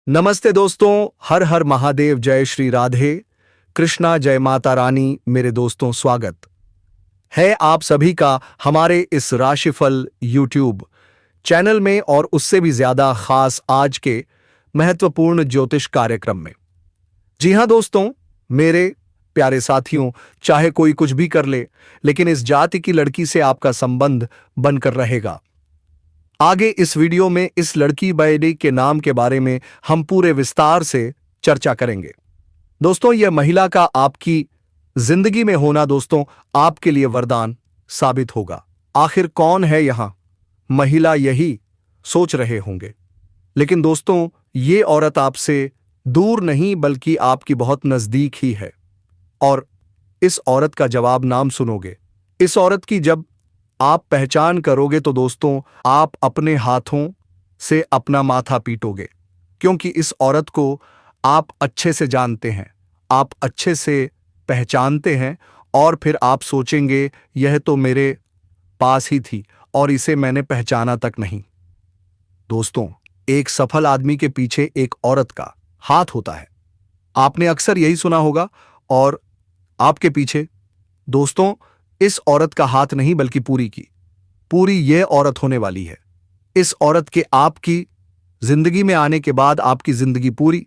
नमस्ते दोस्तों, हर हर महादेव, जय श्री राधे कृष्णा, जय माता रानी। मेरे दोस्तों, स्वागत है आप सभी का हमारे इस राशिफल यूट्यूब चैनल में और उससे भी ज्यादा खास आज के महत्वपूर्ण ज्योतिष कार्यक्रम में। जी हां दोस्तों, मेरे प्यारे साथियों, चाहे कोई कुछ भी कर ले, लेकिन इस जाति की लड़की से आपका संबंध बनकर रहेगा। आगे इस वीडियो में इस लड़की बैडी के नाम के बारे में हम पूरे विस्तार से चर्चा करेंगे। दोस्तों, यह महिला का आपकी जिंदगी में होना दोस्तों आपके लिए वरदान साबित होगा। आखिर कौन है यहां महिला, यही सोच रहे होंगे। लेकिन दोस्तों, ये औरत आपसे दूर नहीं बल्कि आपकी बहुत नजदीक ही है। और इस औरत का जवाब नाम सुनोगे, इस औरत की जब आप पहचान करोगे तो दोस्तों आप अपने हाथों से अपना माथा पीटोगे, क्योंकि इस औरत को आप अच्छे से जानते हैं, आप अच्छे से पहचानते हैं। और फिर आप सोचेंगे यह तो मेरे पास ही थी और इसे मैंने पहचाना तक नहीं। दोस्तों, एक सफल आदमी के पीछे एक औरत का हाथ होता है। आपने अक्सर यही सुना होगा। और आपके पीछे दोस्तों इस औरत का हाथ नहीं बल्कि पूरी यह औरत होने वाली है। इस औरत के आपकी जिंदगी में आने के बाद आपकी जिंदगी पूरी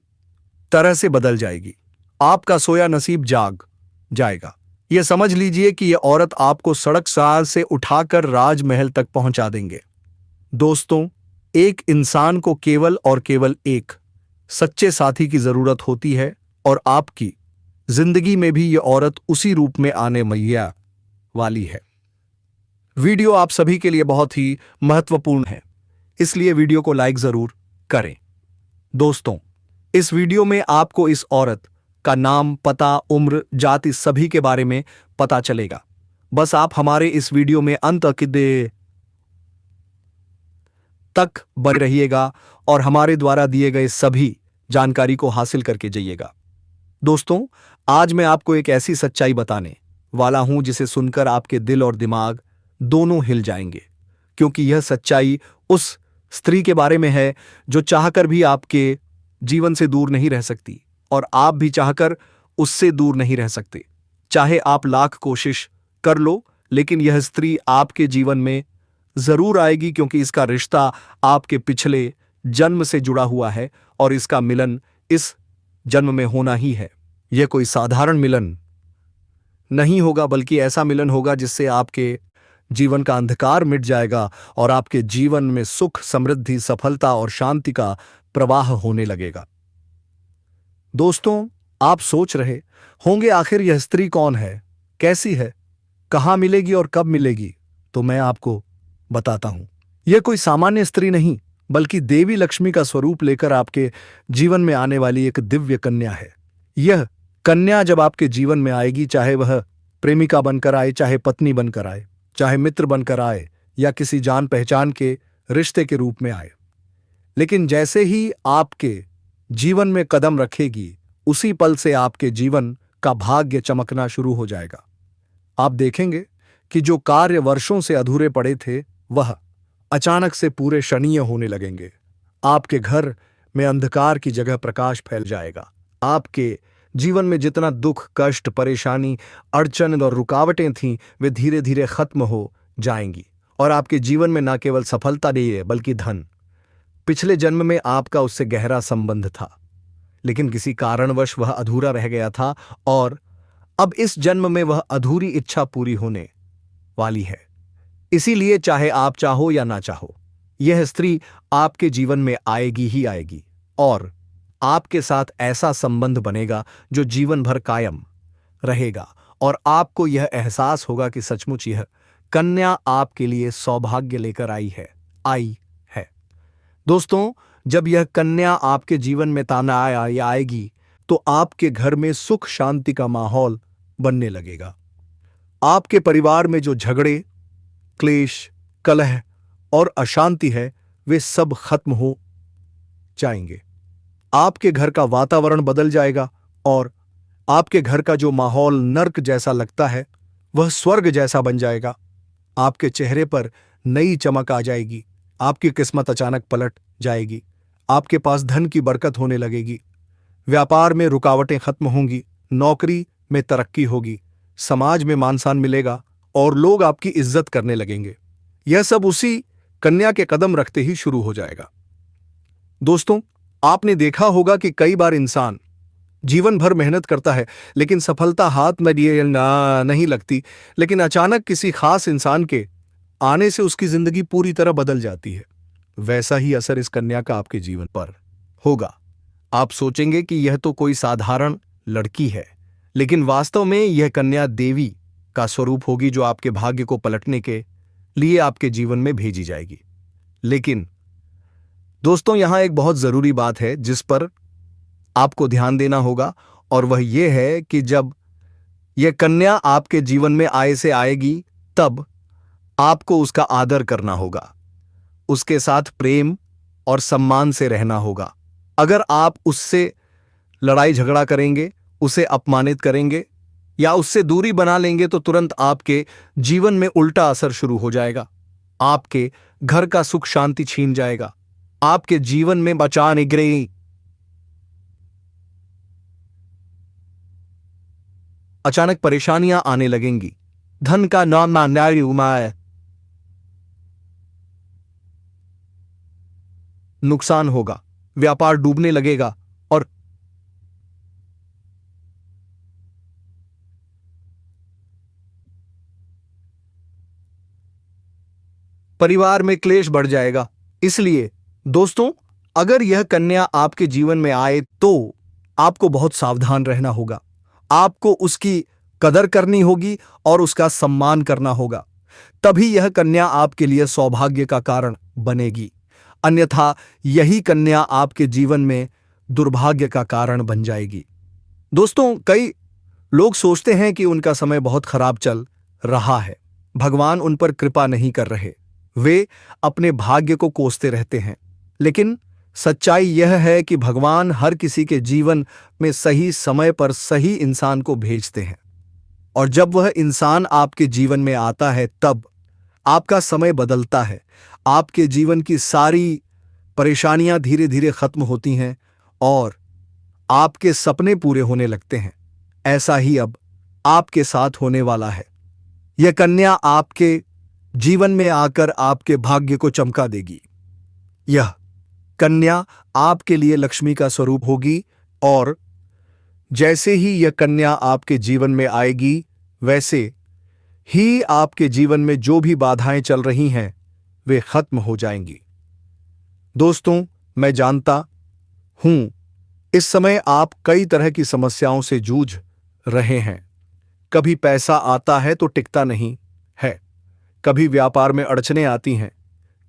तरह से बदल जाएगी। आपका सोया नसीब जाग जाएगा। यह समझ लीजिए कि यह औरत आपको सड़क साल से उठाकर राजमहल तक पहुंचा देंगे। दोस्तों, एक इंसान को केवल और केवल एक सच्चे साथी की जरूरत होती है, और आपकी जिंदगी में भी यह औरत उसी रूप में आने मैया वाली है। वीडियो आप सभी के लिए बहुत ही महत्वपूर्ण है, इसलिए वीडियो को लाइक जरूर करें। दोस्तों, इस वीडियो में आपको इस औरत का नाम, पता, उम्र, जाति सभी के बारे में पता चलेगा। बस आप हमारे इस वीडियो में अंत तक बने रहिएगा और हमारे द्वारा दिए गए सभी जानकारी को हासिल करके जाइएगा। दोस्तों, आज मैं आपको एक ऐसी सच्चाई बताने वाला हूं जिसे सुनकर आपके दिल और दिमाग दोनों हिल जाएंगे, क्योंकि यह सच्चाई उस स्त्री के बारे में है जो चाहकर भी आपके जीवन से दूर नहीं रह सकती, और आप भी चाहकर उससे दूर नहीं रह सकते। चाहे आप लाख कोशिश कर लो, लेकिन यह स्त्री आपके जीवन में जरूर आएगी, क्योंकि इसका रिश्ता आपके पिछले जन्म से जुड़ा हुआ है और इसका मिलन इस जन्म में होना ही है। यह कोई साधारण मिलन नहीं होगा, बल्कि ऐसा मिलन होगा जिससे आपके जीवन का अंधकार मिट जाएगा और आपके जीवन में सुख, समृद्धि, सफलता और शांति का प्रवाह होने लगेगा। दोस्तों, आप सोच रहे होंगे आखिर यह स्त्री कौन है, कैसी है, कहां मिलेगी और कब मिलेगी। तो मैं आपको बताता हूं। यह कोई सामान्य स्त्री नहीं बल्कि देवी लक्ष्मी का स्वरूप लेकर आपके जीवन में आने वाली एक दिव्य कन्या है। यह कन्या जब आपके जीवन में आएगी, चाहे वह प्रेमिका बनकर आए, चाहे पत्नी बनकर आए, चाहे मित्र बनकर आए, या किसी जान पहचान के रिश्ते के रूप में आए, लेकिन जैसे ही आपके जीवन में कदम रखेगी, उसी पल से आपके जीवन का भाग्य चमकना शुरू हो जाएगा। आप देखेंगे कि जो कार्य वर्षों से अधूरे पड़े थे, वह अचानक से पूरे क्षणीय होने लगेंगे। आपके घर में अंधकार की जगह प्रकाश फैल जाएगा। आपके जीवन में जितना दुख, कष्ट, परेशानी, अड़चन और रुकावटें थीं, वे धीरे धीरे खत्म हो जाएंगी। और आपके जीवन में न केवल सफलता नहीं है बल्कि धन। पिछले जन्म में आपका उससे गहरा संबंध था, लेकिन किसी कारणवश वह अधूरा रह गया था, और अब इस जन्म में वह अधूरी इच्छा पूरी होने वाली है। इसीलिए चाहे आप चाहो या ना चाहो, यह स्त्री आपके जीवन में आएगी ही आएगी, और आपके साथ ऐसा संबंध बनेगा जो जीवन भर कायम रहेगा। और आपको यह एहसास होगा कि सचमुच यह कन्या आपके लिए सौभाग्य लेकर आई है। दोस्तों, जब यह कन्या आपके जीवन में ताना आएगी तो आपके घर में सुख शांति का माहौल बनने लगेगा। आपके परिवार में जो झगड़े, क्लेश, कलह और अशांति है, वे सब खत्म हो जाएंगे। आपके घर का वातावरण बदल जाएगा और आपके घर का जो माहौल नर्क जैसा लगता है, वह स्वर्ग जैसा बन जाएगा। आपके चेहरे पर नई चमक आ जाएगी। आपकी किस्मत अचानक पलट जाएगी। आपके पास धन की बरकत होने लगेगी, व्यापार में रुकावटें खत्म होंगी, नौकरी में तरक्की होगी, समाज में मान सम्मान मिलेगा और लोग आपकी इज्जत करने लगेंगे। यह सब उसी कन्या के कदम रखते ही शुरू हो जाएगा। दोस्तों, आपने देखा होगा कि कई बार इंसान जीवन भर मेहनत करता है लेकिन सफलता हाथ में लिए नहीं लगती, लेकिन अचानक किसी खास इंसान के आने से उसकी जिंदगी पूरी तरह बदल जाती है। वैसा ही असर इस कन्या का आपके जीवन पर होगा। आप सोचेंगे कि यह तो कोई साधारण लड़की है, लेकिन वास्तव में यह कन्या देवी का स्वरूप होगी जो आपके भाग्य को पलटने के लिए आपके जीवन में भेजी जाएगी। लेकिन दोस्तों, यहां एक बहुत जरूरी बात है जिस पर आपको ध्यान देना होगा, और वह यह है कि जब यह कन्या आपके जीवन में आए से आएगी तब आपको उसका आदर करना होगा, उसके साथ प्रेम और सम्मान से रहना होगा। अगर आप उससे लड़ाई झगड़ा करेंगे, उसे अपमानित करेंगे या उससे दूरी बना लेंगे तो तुरंत आपके जीवन में उल्टा असर शुरू हो जाएगा। आपके घर का सुख शांति छीन जाएगा, आपके जीवन में बचाने गिरेगी, अचानक परेशानियां आने लगेंगी, धन का नाम नुकसान होगा, व्यापार डूबने लगेगा और परिवार में क्लेश बढ़ जाएगा। इसलिए दोस्तों, अगर यह कन्या आपके जीवन में आए तो आपको बहुत सावधान रहना होगा, आपको उसकी कदर करनी होगी और उसका सम्मान करना होगा। तभी यह कन्या आपके लिए सौभाग्य का कारण बनेगी, अन्यथा यही कन्या आपके जीवन में दुर्भाग्य का कारण बन जाएगी। दोस्तों, कई लोग सोचते हैं कि उनका समय बहुत खराब चल रहा है, भगवान उन पर कृपा नहीं कर रहे, वे अपने भाग्य को कोसते रहते हैं। लेकिन सच्चाई यह है कि भगवान हर किसी के जीवन में सही समय पर सही इंसान को भेजते हैं, और जब वह इंसान आपके जीवन में आता है तब आपका समय बदलता है, आपके जीवन की सारी परेशानियां धीरे धीरे खत्म होती हैं और आपके सपने पूरे होने लगते हैं। ऐसा ही अब आपके साथ होने वाला है। यह कन्या आपके जीवन में आकर आपके भाग्य को चमका देगी। यह कन्या आपके लिए लक्ष्मी का स्वरूप होगी, और जैसे ही यह कन्या आपके जीवन में आएगी वैसे ही आपके जीवन में जो भी बाधाएं चल रही हैं वे खत्म हो जाएंगी। दोस्तों, मैं जानता हूं इस समय आप कई तरह की समस्याओं से जूझ रहे हैं। कभी पैसा आता है तो टिकता नहीं है, कभी व्यापार में अड़चनें आती हैं,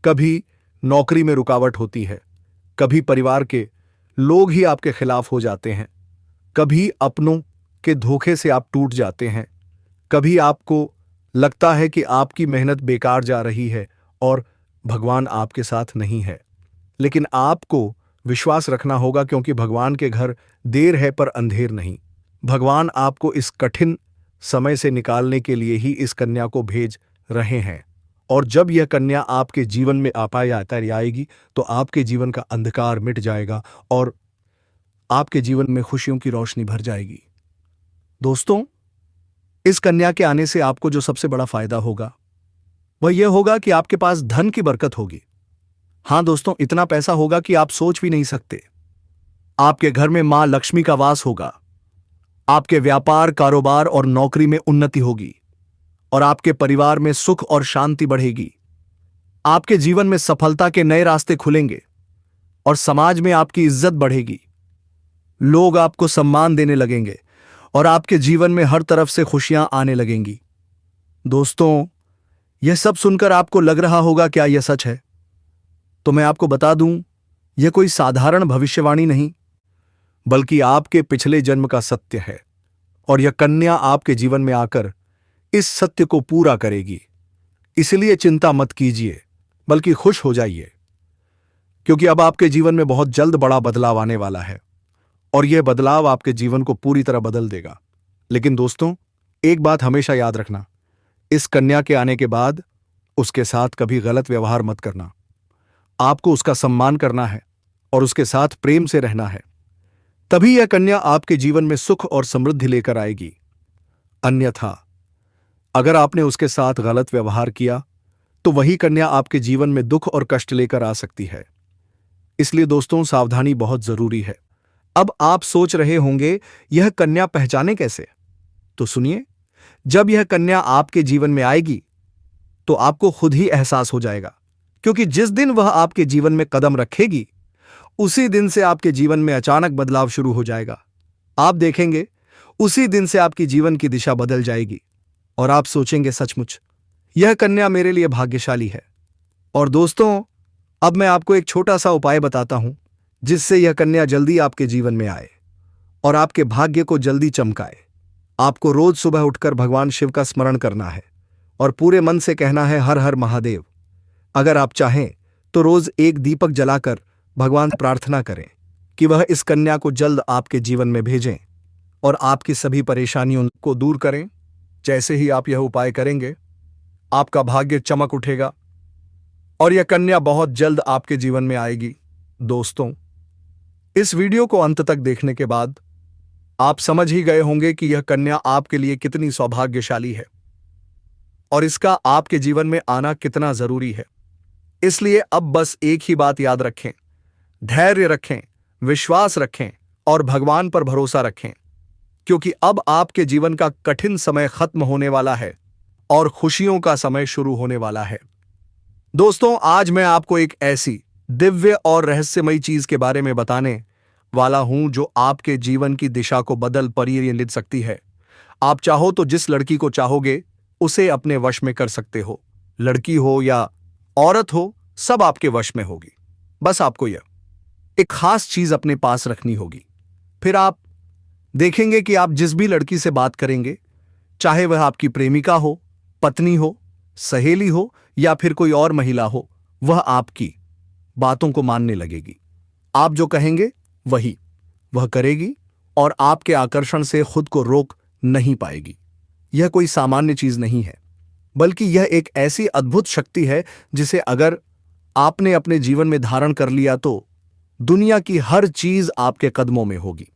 कभी नौकरी में रुकावट होती है, कभी परिवार के लोग ही आपके खिलाफ हो जाते हैं, कभी अपनों के धोखे से आप टूट जाते हैं, कभी आपको लगता है कि आपकी मेहनत बेकार जा रही है और भगवान आपके साथ नहीं है। लेकिन आपको विश्वास रखना होगा, क्योंकि भगवान के घर देर है पर अंधेर नहीं। भगवान आपको इस कठिन समय से निकालने के लिए ही इस कन्या को भेज रहे हैं, और जब यह कन्या आपके जीवन में आएगी तो आपके जीवन का अंधकार मिट जाएगा और आपके जीवन में खुशियों की रोशनी भर जाएगी। दोस्तों, इस कन्या के आने से आपको जो सबसे बड़ा फायदा होगा वह यह होगा कि आपके पास धन की बरकत होगी। हां दोस्तों, इतना पैसा होगा कि आप सोच भी नहीं सकते। आपके घर में मां लक्ष्मी का वास होगा, आपके व्यापार, कारोबार और नौकरी में उन्नति होगी, और आपके परिवार में सुख और शांति बढ़ेगी। आपके जीवन में सफलता के नए रास्ते खुलेंगे और समाज में आपकी इज्जत बढ़ेगी। लोग आपको सम्मान देने लगेंगे और आपके जीवन में हर तरफ से खुशियां आने लगेंगी। दोस्तों, यह सब सुनकर आपको लग रहा होगा क्या यह सच है? तो मैं आपको बता दूं, यह कोई साधारण भविष्यवाणी नहीं, बल्कि आपके पिछले जन्म का सत्य है, और यह कन्या आपके जीवन में आकर इस सत्य को पूरा करेगी। इसलिए चिंता मत कीजिए, बल्कि खुश हो जाइए, क्योंकि अब आपके जीवन में बहुत जल्द बड़ा बदलाव आने वाला है, और यह बदलाव आपके जीवन को पूरी तरह बदल देगा। लेकिन दोस्तों, एक बात हमेशा याद रखना, इस कन्या के आने के बाद उसके साथ कभी गलत व्यवहार मत करना। आपको उसका सम्मान करना है और उसके साथ प्रेम से रहना है। तभी यह कन्या आपके जीवन में सुख और समृद्धि लेकर आएगी। अन्यथा अगर आपने उसके साथ गलत व्यवहार किया तो वही कन्या आपके जीवन में दुख और कष्ट लेकर आ सकती है। इसलिए दोस्तों, सावधानी बहुत जरूरी है। अब आप सोच रहे होंगे, यह कन्या पहचाने कैसे? तो सुनिए, जब यह कन्या आपके जीवन में आएगी तो आपको खुद ही एहसास हो जाएगा, क्योंकि जिस दिन वह आपके जीवन में कदम रखेगी उसी दिन से आपके जीवन में अचानक बदलाव शुरू हो जाएगा। आप देखेंगे, उसी दिन से आपकी जीवन की दिशा बदल जाएगी और आप सोचेंगे, सचमुच यह कन्या मेरे लिए भाग्यशाली है। और दोस्तों, अब मैं आपको एक छोटा सा उपाय बताता हूं जिससे यह कन्या जल्दी आपके जीवन में आए और आपके भाग्य को जल्दी चमकाए। आपको रोज सुबह उठकर भगवान शिव का स्मरण करना है और पूरे मन से कहना है, हर हर महादेव। अगर आप चाहें तो रोज एक दीपक जलाकर भगवान से प्रार्थना करें कि वह इस कन्या को जल्द आपके जीवन में भेजें और आपकी सभी परेशानियों को दूर करें। जैसे ही आप यह उपाय करेंगे, आपका भाग्य चमक उठेगा और यह कन्या बहुत जल्द आपके जीवन में आएगी। दोस्तों, इस वीडियो को अंत तक देखने के बाद आप समझ ही गए होंगे कि यह कन्या आपके लिए कितनी सौभाग्यशाली है और इसका आपके जीवन में आना कितना जरूरी है। इसलिए अब बस एक ही बात याद रखें, धैर्य रखें, विश्वास रखें और भगवान पर भरोसा रखें, क्योंकि अब आपके जीवन का कठिन समय खत्म होने वाला है और खुशियों का समय शुरू होने वाला है। दोस्तों, आज मैं आपको एक ऐसी दिव्य और रहस्यमयी चीज के बारे में बताने वाला हूं जो आपके जीवन की दिशा को बदल परिवर्तित सकती है। आप चाहो तो जिस लड़की को चाहोगे उसे अपने वश में कर सकते हो। लड़की हो या औरत हो, सब आपके वश में होगी। बस आपको यह एक खास चीज अपने पास रखनी होगी। फिर आप देखेंगे कि आप जिस भी लड़की से बात करेंगे, चाहे वह आपकी प्रेमिका हो, पत्नी हो, सहेली हो या फिर कोई और महिला हो, वह आपकी बातों को मानने लगेगी। आप जो कहेंगे वही वह करेगी और आपके आकर्षण से खुद को रोक नहीं पाएगी। यह कोई सामान्य चीज नहीं है, बल्कि यह एक ऐसी अद्भुत शक्ति है जिसे अगर आपने अपने जीवन में धारण कर लिया तो दुनिया की हर चीज आपके कदमों में होगी।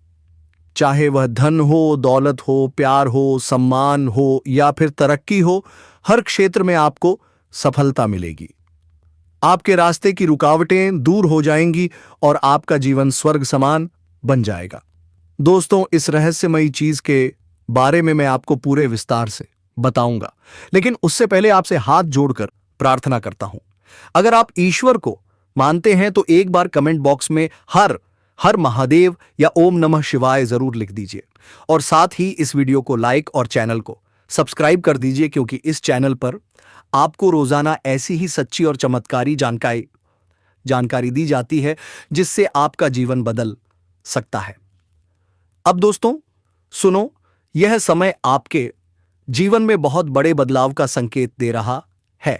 चाहे वह धन हो, दौलत हो, प्यार हो, सम्मान हो या फिर तरक्की हो, हर क्षेत्र में आपको सफलता मिलेगी। आपके रास्ते की रुकावटें दूर हो जाएंगी और आपका जीवन स्वर्ग समान बन जाएगा। दोस्तों, इस रहस्यमयी चीज के बारे में मैं आपको पूरे विस्तार से बताऊंगा, लेकिन उससे पहले आपसे हाथ जोड़कर प्रार्थना करता हूं। अगर आप ईश्वर को मानते हैं तो एक बार कमेंट बॉक्स में हर हर महादेव या ओम नमः शिवाय जरूर लिख दीजिए और साथ ही इस वीडियो को लाइक और चैनल को सब्सक्राइब कर दीजिए, क्योंकि इस चैनल पर आपको रोजाना ऐसी ही सच्ची और चमत्कारी जानकारी दी जाती है जिससे आपका जीवन बदल सकता है। अब दोस्तों सुनो, यह समय आपके जीवन में बहुत बड़े बदलाव का संकेत दे रहा है,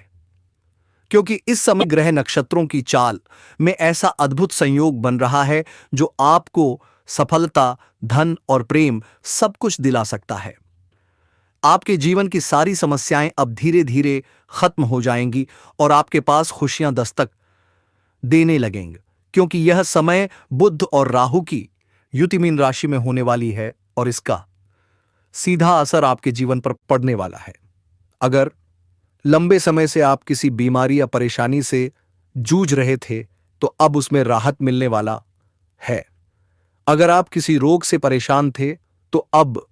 क्योंकि इस समय ग्रह नक्षत्रों की चाल में ऐसा अद्भुत संयोग बन रहा है जो आपको सफलता, धन और प्रेम सब कुछ दिला सकता है। आपके जीवन की सारी समस्याएं अब धीरे धीरे खत्म हो जाएंगी और आपके पास खुशियां दस्तक देने लगेंगे, क्योंकि यह समय बुध और राहु की युति मीन राशि में होने वाली है और इसका सीधा असर आपके जीवन पर पड़ने वाला है। अगर लंबे समय से आप किसी बीमारी या परेशानी से जूझ रहे थे तो अब उसमें राहत मिलने वाला है। अगर आप किसी रोग से परेशान थे तो अब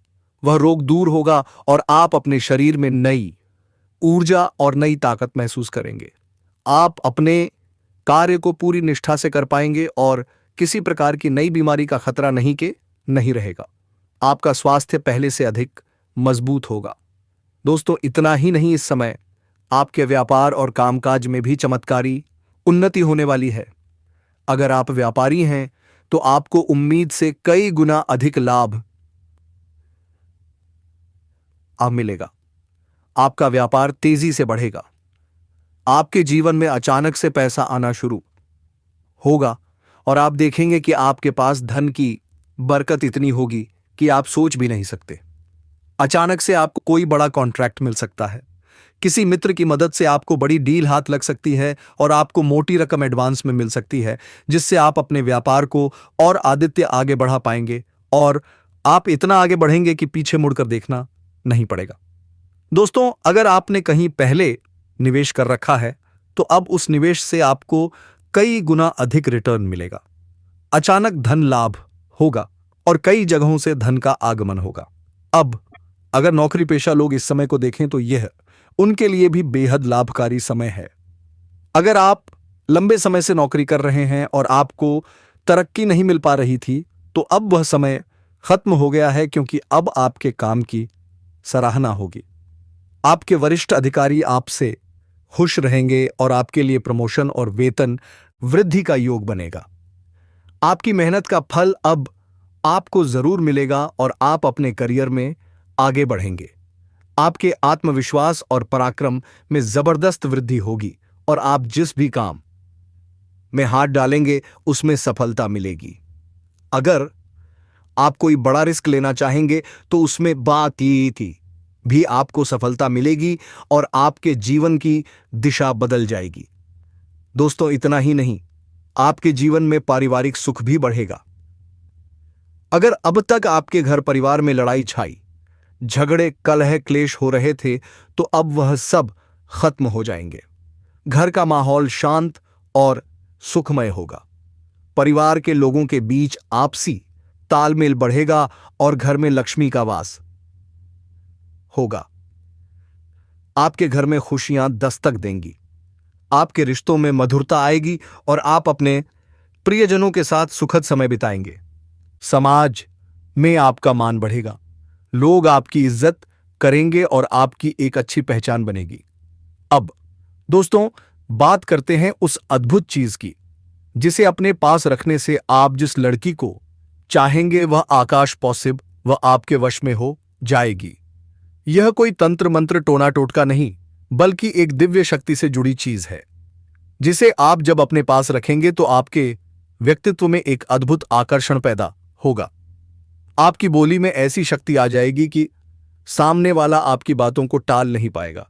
वह रोग दूर होगा और आप अपने शरीर में नई ऊर्जा और नई ताकत महसूस करेंगे। आप अपने कार्य को पूरी निष्ठा से कर पाएंगे और किसी प्रकार की नई बीमारी का खतरा नहीं रहेगा। आपका स्वास्थ्य पहले से अधिक मजबूत होगा। दोस्तों, इतना ही नहीं, इस समय आपके व्यापार और कामकाज में भी चमत्कारी उन्नति होने वाली है। अगर आप व्यापारी हैं तो आपको उम्मीद से कई गुना अधिक लाभ अब मिलेगा। आपका व्यापार तेजी से बढ़ेगा। आपके जीवन में अचानक से पैसा आना शुरू होगा और आप देखेंगे कि आपके पास धन की बरकत इतनी होगी कि आप सोच भी नहीं सकते। अचानक से आपको कोई बड़ा कॉन्ट्रैक्ट मिल सकता है, किसी मित्र की मदद से आपको बड़ी डील हाथ लग सकती है और आपको मोटी रकम एडवांस में मिल सकती है, जिससे आप अपने व्यापार को और आदित्य आगे बढ़ा पाएंगे और आप इतना आगे बढ़ेंगे कि पीछे मुड़कर देखना नहीं पड़ेगा। दोस्तों, अगर आपने कहीं पहले निवेश कर रखा है तो अब उस निवेश से आपको कई गुना अधिक रिटर्न मिलेगा। अचानक धन लाभ होगा और कई जगहों से धन का आगमन होगा। अब अगर नौकरी पेशा लोग इस समय को देखें तो यह उनके लिए भी बेहद लाभकारी समय है। अगर आप लंबे समय से नौकरी कर रहे हैं और आपको तरक्की नहीं मिल पा रही थी, तो अब वह समय खत्म हो गया है, क्योंकि अब आपके काम की सराहना होगी। आपके वरिष्ठ अधिकारी आपसे खुश रहेंगे और आपके लिए प्रमोशन और वेतन वृद्धि का योग बनेगा। आपकी मेहनत का फल अब आपको जरूर मिलेगा और आप अपने करियर में आगे बढ़ेंगे। आपके आत्मविश्वास और पराक्रम में जबरदस्त वृद्धि होगी और आप जिस भी काम में हाथ डालेंगे उसमें सफलता मिलेगी। अगर आप कोई बड़ा रिस्क लेना चाहेंगे तो उसमें बात भी आपको सफलता मिलेगी और आपके जीवन की दिशा बदल जाएगी। दोस्तों, इतना ही नहीं, आपके जीवन में पारिवारिक सुख भी बढ़ेगा। अगर अब तक आपके घर परिवार में लड़ाई छाई, झगड़े कलह क्लेश हो रहे थे, तो अब वह सब खत्म हो जाएंगे। घर का माहौल शांत और सुखमय होगा। परिवार के लोगों के बीच आपसी तालमेल बढ़ेगा और घर में लक्ष्मी का वास होगा। आपके घर में खुशियां दस्तक देंगी। आपके रिश्तों में मधुरता आएगी और आप अपने प्रियजनों के साथ सुखद समय बिताएंगे। समाज में आपका मान बढ़ेगा। लोग आपकी इज्जत करेंगे और आपकी एक अच्छी पहचान बनेगी। अब दोस्तों, बात करते हैं उस अद्भुत चीज की जिसे अपने पास रखने से आप जिस लड़की को चाहेंगे वह आकाश पॉसिब वह आपके वश में हो जाएगी। यह कोई तंत्र मंत्र टोना टोटका नहीं, बल्कि एक दिव्य शक्ति से जुड़ी चीज है, जिसे आप जब अपने पास रखेंगे तो आपके व्यक्तित्व में एक अद्भुत आकर्षण पैदा होगा। आपकी बोली में ऐसी शक्ति आ जाएगी कि सामने वाला आपकी बातों को टाल नहीं पाएगा।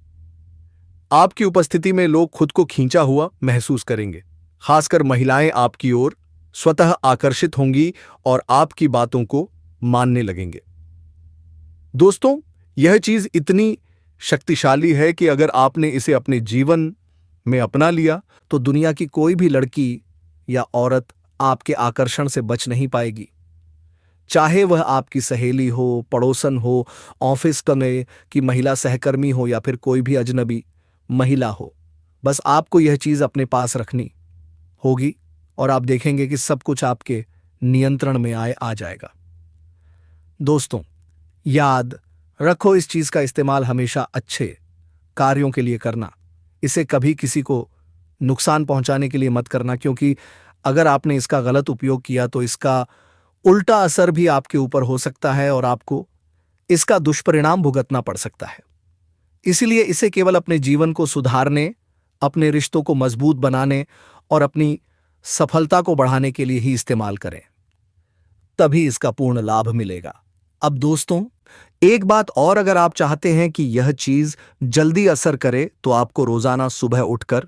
आपकी उपस्थिति में लोग खुद को खींचा हुआ महसूस करेंगे। खासकर महिलाएं आपकी ओर स्वतः आकर्षित होंगी और आपकी बातों को मानने लगेंगे। दोस्तों, यह चीज इतनी शक्तिशाली है कि अगर आपने इसे अपने जीवन में अपना लिया तो दुनिया की कोई भी लड़की या औरत आपके आकर्षण से बच नहीं पाएगी। चाहे वह आपकी सहेली हो, पड़ोसन हो, ऑफिस में की महिला सहकर्मी हो या फिर कोई भी अजनबी महिला हो, बस आपको यह चीज अपने पास रखनी होगी और आप देखेंगे कि सब कुछ आपके नियंत्रण में आ जाएगा। दोस्तों, याद रखो, इस चीज का इस्तेमाल हमेशा अच्छे कार्यों के लिए करना। इसे कभी किसी को नुकसान पहुंचाने के लिए मत करना, क्योंकि अगर आपने इसका गलत उपयोग किया तो इसका उल्टा असर भी आपके ऊपर हो सकता है और आपको इसका दुष्परिणाम भुगतना पड़ सकता है। इसलिए इसे केवल अपने जीवन को सुधारने, अपने रिश्तों को मजबूत बनाने और अपनी सफलता को बढ़ाने के लिए ही इस्तेमाल करें, तभी इसका पूर्ण लाभ मिलेगा। अब दोस्तों, एक बात और, अगर आप चाहते हैं कि यह चीज जल्दी असर करे तो आपको रोजाना सुबह उठकर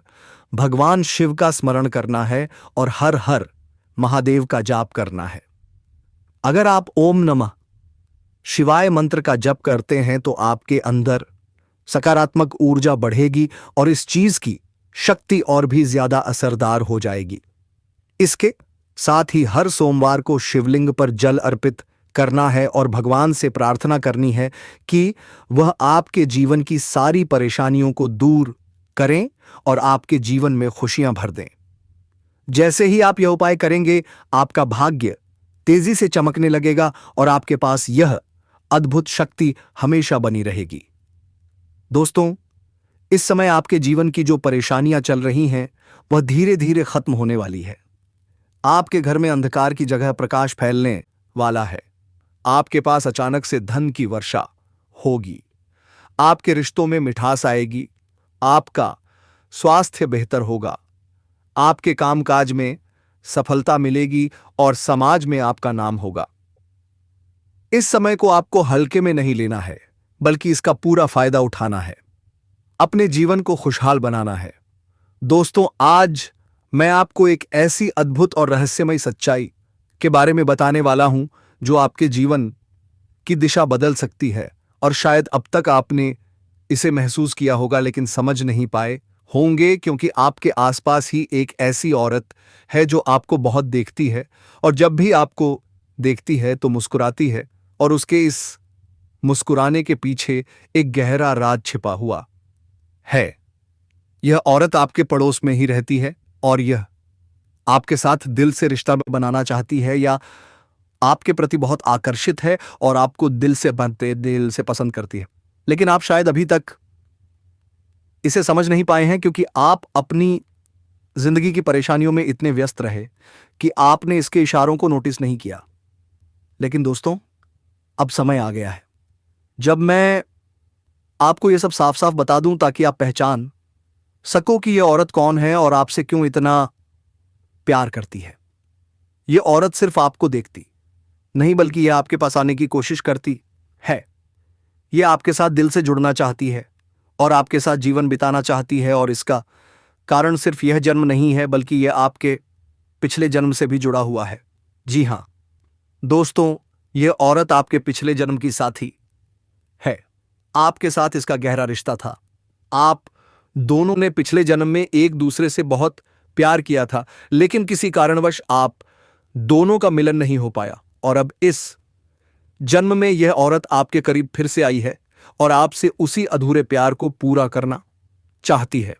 भगवान शिव का स्मरण करना है और हर हर महादेव का जाप करना है। अगर आप ओम नमः शिवाय मंत्र का जप करते हैं तो आपके अंदर सकारात्मक ऊर्जा बढ़ेगी और इस चीज की शक्ति और भी ज्यादा असरदार हो जाएगी। इसके साथ ही हर सोमवार को शिवलिंग पर जल अर्पित करना है और भगवान से प्रार्थना करनी है कि वह आपके जीवन की सारी परेशानियों को दूर करें और आपके जीवन में खुशियां भर दें। जैसे ही आप यह उपाय करेंगे, आपका भाग्य तेजी से चमकने लगेगा और आपके पास यह अद्भुत शक्ति हमेशा बनी रहेगी। दोस्तों, इस समय आपके जीवन की जो परेशानियां चल रही हैं वह धीरे धीरे खत्म होने वाली है। आपके घर में अंधकार की जगह प्रकाश फैलने वाला है। आपके पास अचानक से धन की वर्षा होगी। आपके रिश्तों में मिठास आएगी। आपका स्वास्थ्य बेहतर होगा। आपके कामकाज में सफलता मिलेगी और समाज में आपका नाम होगा। इस समय को आपको हल्के में नहीं लेना है, बल्कि इसका पूरा फायदा उठाना है। अपने जीवन को खुशहाल बनाना है। दोस्तों, आज मैं आपको एक ऐसी अद्भुत और रहस्यमयी सच्चाई के बारे में बताने वाला हूं जो आपके जीवन की दिशा बदल सकती है। और शायद अब तक आपने इसे महसूस किया होगा लेकिन समझ नहीं पाए होंगे, क्योंकि आपके आसपास ही एक ऐसी औरत है जो आपको बहुत देखती है, और जब भी आपको देखती है तो मुस्कुराती है, और उसके इस मुस्कुराने के पीछे एक गहरा राज छिपा हुआ है। यह औरत आपके पड़ोस में ही रहती है, और यह आपके साथ दिल से रिश्ता बनाना चाहती है, या आपके प्रति बहुत आकर्षित है और आपको दिल से पसंद करती है। लेकिन आप शायद अभी तक इसे समझ नहीं पाए हैं, क्योंकि आप अपनी जिंदगी की परेशानियों में इतने व्यस्त रहे कि आपने इसके इशारों को नोटिस नहीं किया। लेकिन दोस्तों, अब समय आ गया है जब मैं आपको यह सब साफ साफ बता दूं, ताकि आप पहचान सको कि यह औरत कौन है और आपसे क्यों इतना प्यार करती है। यह औरत सिर्फ आपको देखती नहीं, बल्कि यह आपके पास आने की कोशिश करती है। यह आपके साथ दिल से जुड़ना चाहती है और आपके साथ जीवन बिताना चाहती है, और इसका कारण सिर्फ यह जन्म नहीं है, बल्कि यह आपके पिछले जन्म से भी जुड़ा हुआ है। जी हां दोस्तों, यह औरत आपके पिछले जन्म की साथी है। आपके साथ इसका गहरा रिश्ता था। आप दोनों ने पिछले जन्म में एक दूसरे से बहुत प्यार किया था, लेकिन किसी कारणवश आप दोनों का मिलन नहीं हो पाया, और अब इस जन्म में यह औरत आपके करीब फिर से आई है और आपसे उसी अधूरे प्यार को पूरा करना चाहती है।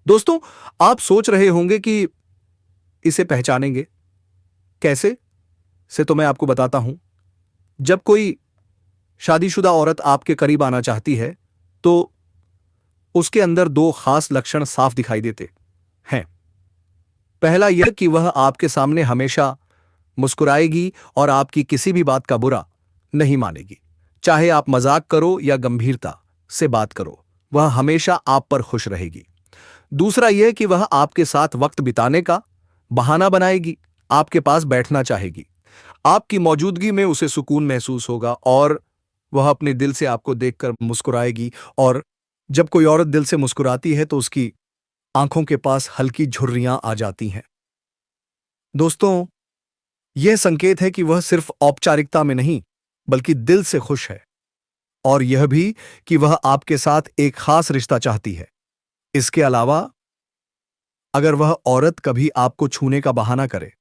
दोस्तों, आप सोच रहे होंगे कि इसे पहचानेंगे कैसे, से तो मैं आपको बताता हूं। जब कोई शादीशुदा औरत आपके करीब आना चाहती है तो उसके अंदर दो खास लक्षण साफ दिखाई देते हैं। पहला यह कि वह आपके सामने हमेशा मुस्कुराएगी और आपकी किसी भी बात का बुरा नहीं मानेगी। चाहे आप मजाक करो या गंभीरता से बात करो, वह हमेशा आप पर खुश रहेगी। दूसरा यह कि वह आपके साथ वक्त बिताने का बहाना बनाएगी, आपके पास बैठना चाहेगी। आपकी मौजूदगी में उसे सुकून महसूस होगा और वह अपने दिल से आपको देखकर मुस्कुराएगी। और जब कोई औरत दिल से मुस्कुराती है तो उसकी आंखों के पास हल्की झुर्रियां आ जाती हैं। दोस्तों, यह संकेत है कि वह सिर्फ औपचारिकता में नहीं, बल्कि दिल से खुश है, और यह भी कि वह आपके साथ एक खास रिश्ता चाहती है। इसके अलावा, अगर वह औरत कभी आपको छूने का बहाना करे,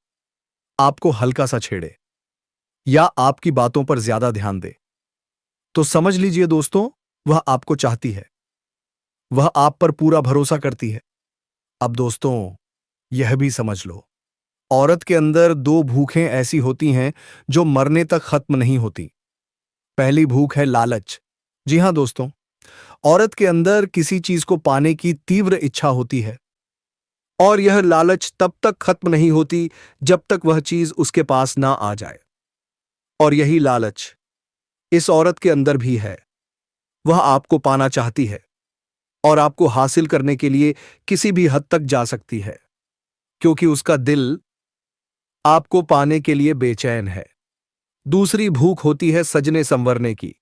आपको हल्का सा छेड़े या आपकी बातों पर ज्यादा ध्यान दे, तो समझ लीजिए दोस्तों, वह आपको चाहती है, वह आप पर पूरा भरोसा करती है। अब दोस्तों, यह भी समझ लो, औरत के अंदर दो भूखें ऐसी होती हैं जो मरने तक खत्म नहीं होती। पहली भूख है लालच। जी हां दोस्तों, औरत के अंदर किसी चीज को पाने की तीव्र इच्छा होती है, और यह लालच तब तक खत्म नहीं होती जब तक वह चीज उसके पास ना आ जाए। और यही लालच इस औरत के अंदर भी है। वह आपको पाना चाहती है और आपको हासिल करने के लिए किसी भी हद तक जा सकती है, क्योंकि उसका दिल आपको पाने के लिए बेचैन है। दूसरी भूख होती है सजने संवरने की।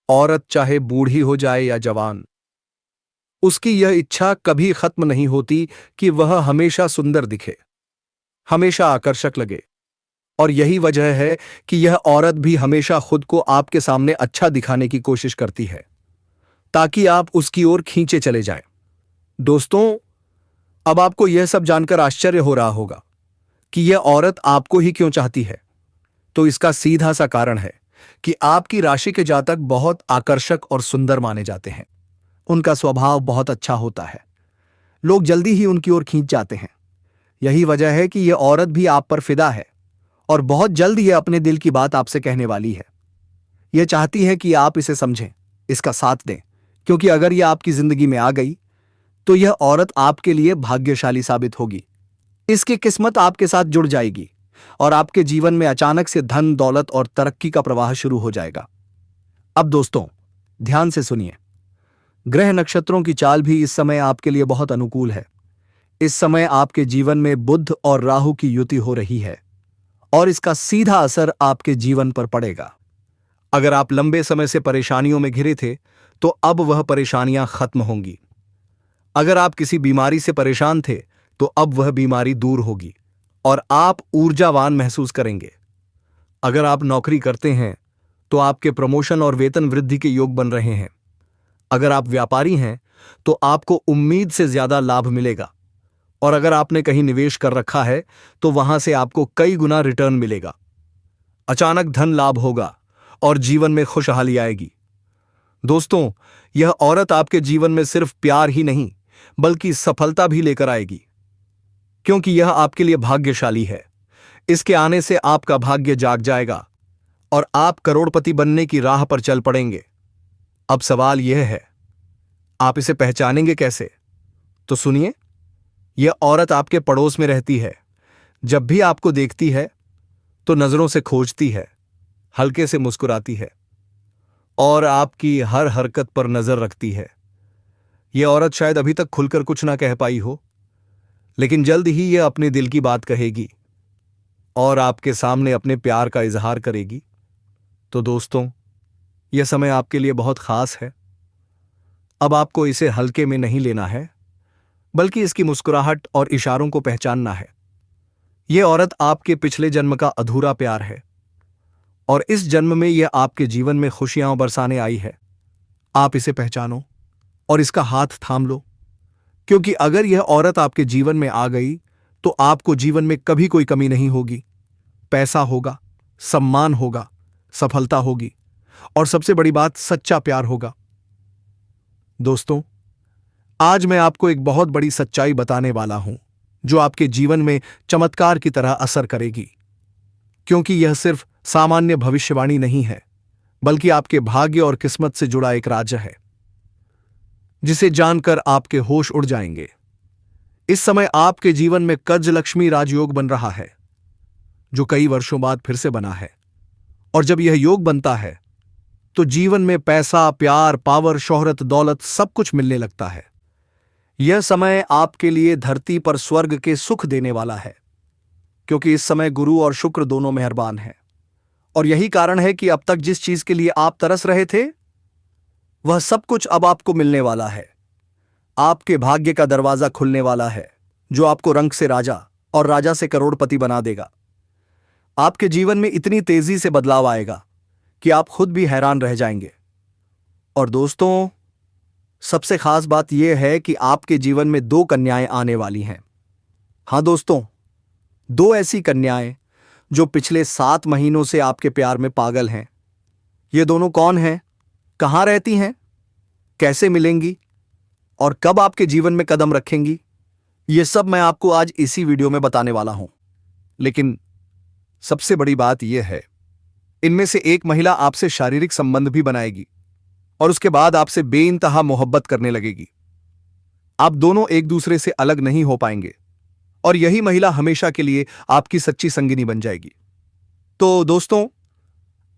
औरत चाहे बूढ़ी हो जाए या जवान, उसकी यह इच्छा कभी खत्म नहीं होती कि वह हमेशा सुंदर दिखे, हमेशा आकर्षक लगे। और यही वजह है कि यह औरत भी हमेशा खुद को आपके सामने अच्छा दिखाने की कोशिश करती है, ताकि आप उसकी ओर खींचे चले जाएं। दोस्तों, अब आपको यह सब जानकर आश्चर्य हो रहा होगा कि यह औरत आपको ही क्यों चाहती है। तो इसका सीधा सा कारण है कि आपकी राशि के जातक बहुत आकर्षक और सुंदर माने जाते हैं। उनका स्वभाव बहुत अच्छा होता है, लोग जल्दी ही उनकी ओर खींच जाते हैं। यही वजह है कि यह औरत भी आप पर फिदा है, और बहुत जल्द यह अपने दिल की बात आपसे कहने वाली है। यह चाहती है कि आप इसे समझें, इसका साथ दें, क्योंकि अगर यह आपकी जिंदगी में आ गई तो यह औरत आपके लिए भाग्यशाली साबित होगी। इसकी किस्मत आपके साथ जुड़ जाएगी और आपके जीवन में अचानक से धन, दौलत और तरक्की का प्रवाह शुरू हो जाएगा। अब दोस्तों, ध्यान से सुनिए। ग्रह नक्षत्रों की चाल भी इस समय आपके लिए बहुत अनुकूल है। इस समय आपके जीवन में बुध और राहु की युति हो रही है, और इसका सीधा असर आपके जीवन पर पड़ेगा। अगर आप लंबे समय से परेशानियों में घिरे थे तो अब वह परेशानियां खत्म होंगी। अगर आप किसी बीमारी से परेशान थे तो अब वह बीमारी दूर होगी और आप ऊर्जावान महसूस करेंगे। अगर आप नौकरी करते हैं तो आपके प्रमोशन और वेतन वृद्धि के योग बन रहे हैं। अगर आप व्यापारी हैं तो आपको उम्मीद से ज्यादा लाभ मिलेगा और अगर आपने कहीं निवेश कर रखा है तो वहां से आपको कई गुना रिटर्न मिलेगा। अचानक धन लाभ होगा और जीवन में खुशहाली आएगी। दोस्तों, यह औरत आपके जीवन में सिर्फ प्यार ही नहीं बल्कि सफलता भी लेकर आएगी, क्योंकि यह आपके लिए भाग्यशाली है। इसके आने से आपका भाग्य जाग जाएगा और आप करोड़पति बनने की राह पर चल पड़ेंगे। अब सवाल यह है, आप इसे पहचानेंगे कैसे? तो सुनिए, यह औरत आपके पड़ोस में रहती है। जब भी आपको देखती है तो नजरों से खोजती है, हल्के से मुस्कुराती है और आपकी हर हरकत पर नजर रखती है। यह औरत शायद अभी तक खुलकर कुछ ना कह पाई हो, लेकिन जल्द ही यह अपने दिल की बात कहेगी और आपके सामने अपने प्यार का इजहार करेगी। तो दोस्तों, यह समय आपके लिए बहुत खास है। अब आपको इसे हल्के में नहीं लेना है, बल्कि इसकी मुस्कुराहट और इशारों को पहचानना है। यह औरत आपके पिछले जन्म का अधूरा प्यार है और इस जन्म में यह आपके जीवन में खुशियां बरसाने आई है। आप इसे पहचानो और इसका हाथ थाम लो, क्योंकि अगर यह औरत आपके जीवन में आ गई तो आपको जीवन में कभी कोई कमी नहीं होगी। पैसा होगा, सम्मान होगा, सफलता होगी और सबसे बड़ी बात, सच्चा प्यार होगा। दोस्तों, आज मैं आपको एक बहुत बड़ी सच्चाई बताने वाला हूं जो आपके जीवन में चमत्कार की तरह असर करेगी, क्योंकि यह सिर्फ सामान्य भविष्यवाणी नहीं है, बल्कि आपके भाग्य और किस्मत से जुड़ा एक राज है जिसे जानकर आपके होश उड़ जाएंगे। इस समय आपके जीवन में गजलक्ष्मी राजयोग बन रहा है, जो कई वर्षों बाद फिर से बना है। और जब यह योग बनता है तो जीवन में पैसा, प्यार, पावर, शोहरत, दौलत सब कुछ मिलने लगता है। यह समय आपके लिए धरती पर स्वर्ग के सुख देने वाला है, क्योंकि इस समय गुरु और शुक्र दोनों मेहरबान हैं। और यही कारण है कि अब तक जिस चीज के लिए आप तरस रहे थे वह सब कुछ अब आपको मिलने वाला है। आपके भाग्य का दरवाजा खुलने वाला है, जो आपको रंक से राजा और राजा से करोड़पति बना देगा। आपके जीवन में इतनी तेजी से बदलाव आएगा कि आप खुद भी हैरान रह जाएंगे। और दोस्तों, सबसे खास बात यह है कि आपके जीवन में 2 कन्याएं आने वाली हैं। हां दोस्तों, 2 ऐसी कन्याएं जो पिछले 7 महीनों से आपके प्यार में पागल हैं। ये दोनों कौन हैं, कहां रहती हैं, कैसे मिलेंगी और कब आपके जीवन में कदम रखेंगी, ये सब मैं आपको आज इसी वीडियो में बताने वाला हूं। लेकिन सबसे बड़ी बात यह है, इनमें से एक महिला आपसे शारीरिक संबंध भी बनाएगी और उसके बाद आपसे बेइंतहा मोहब्बत करने लगेगी। आप दोनों एक दूसरे से अलग नहीं हो पाएंगे और यही महिला हमेशा के लिए आपकी सच्ची संगिनी बन जाएगी। तो दोस्तों,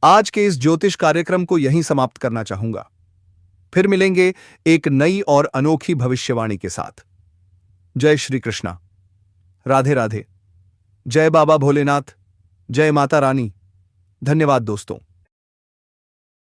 आज के इस ज्योतिष कार्यक्रम को यहीं समाप्त करना चाहूंगा। फिर मिलेंगे एक नई और अनोखी भविष्यवाणी के साथ। जय श्री कृष्णा, राधे राधे, जय बाबा भोलेनाथ, जय माता रानी। धन्यवाद दोस्तों।